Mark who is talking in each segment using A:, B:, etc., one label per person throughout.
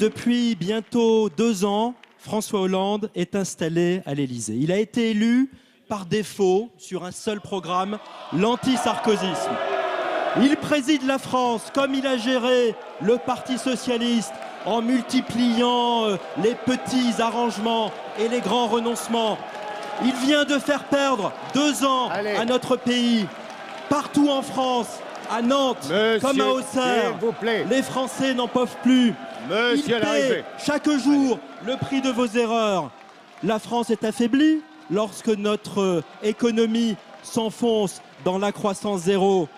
A: Depuis bientôt 2 ans, François Hollande est installé à l'Élysée. Il a été élu par défaut sur un seul programme, l'anti-sarkozysme. Il préside la France comme il a géré le Parti socialiste en multipliant les petits arrangements et les grands renoncements. Il vient de faire perdre 2 ans à notre pays. Partout en France, à Nantes, comme à Auxerre, les Français n'en peuvent plus. Ils paient chaque jour le prix de vos erreurs. La France est affaiblie lorsque notre économie s'enfonce dans la croissance zéro.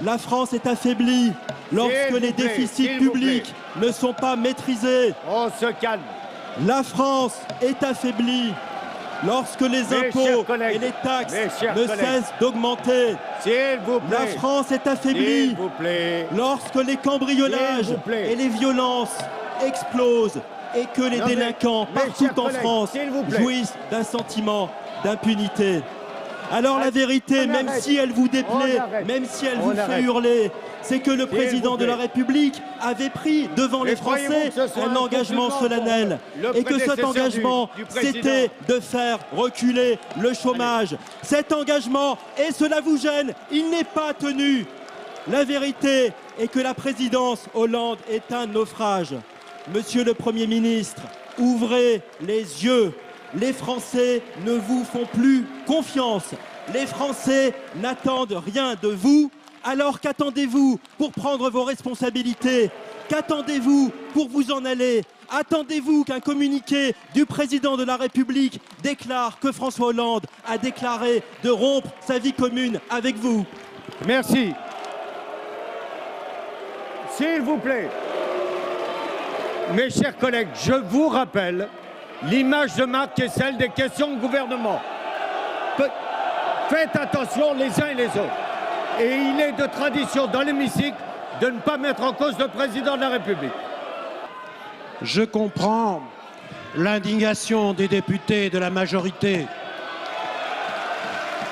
A: La France est affaiblie lorsque les déficits publics ne sont pas maîtrisés.
B: On se calme.
A: La France est affaiblie lorsque les impôts et les taxes ne cessent d'augmenter. La France est affaiblie lorsque les cambriolages et les violences explosent et que les délinquants partout en France jouissent d'un sentiment d'impunité. Alors la vérité, même si elle vous déplaît, même si elle vous fait hurler, c'est que le président de la République avait pris devant les Français un engagement solennel. Et que cet engagement, c'était de faire reculer le chômage. Cet engagement, et cela vous gêne, il n'est pas tenu. La vérité est que la présidence Hollande est un naufrage. Monsieur le Premier ministre, ouvrez les yeux. Les Français ne vous font plus confiance. Les Français n'attendent rien de vous. Alors qu'attendez-vous pour prendre vos responsabilités? Qu'attendez-vous pour vous en aller? Attendez-vous qu'un communiqué du président de la République déclare que François Hollande a déclaré de rompre sa vie commune avec vous?
B: Merci. S'il vous plaît. Mes chers collègues, je vous rappelle l'image de marque est celle des questions de gouvernement. Faites attention les uns et les autres. Et il est de tradition dans l'hémicycle de ne pas mettre en cause le président de la République.
C: Je comprends l'indignation des députés de la majorité.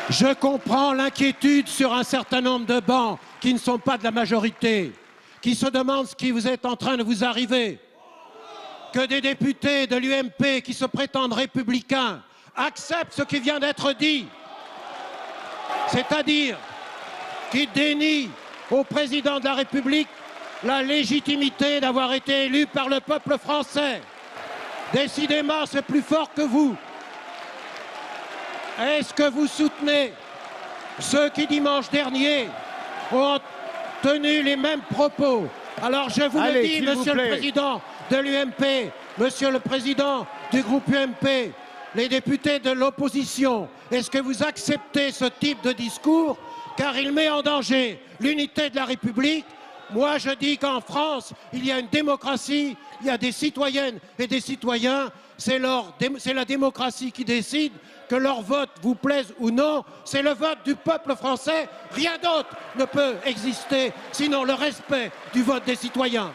C: Je comprends l'inquiétude sur un certain nombre de bancs qui ne sont pas de la majorité, qui se demandent ce qui vous est en train de vous arriver. Que des députés de l'UMP qui se prétendent républicains acceptent ce qui vient d'être dit, c'est-à-dire qui dénie au président de la République la légitimité d'avoir été élu par le peuple français. Décidément, c'est plus fort que vous. Est-ce que vous soutenez ceux qui, dimanche dernier, ont tenu les mêmes propos? Alors je vous le dis, monsieur le président de l'UMP, monsieur le président du groupe UMP, les députés de l'opposition, est-ce que vous acceptez ce type de discours? Car il met en danger l'unité de la République. Moi, je dis qu'en France, il y a une démocratie, il y a des citoyennes et des citoyens. C'est la démocratie qui décide, que leur vote vous plaise ou non. C'est le vote du peuple français. Rien d'autre ne peut exister, sinon le respect du vote des citoyens.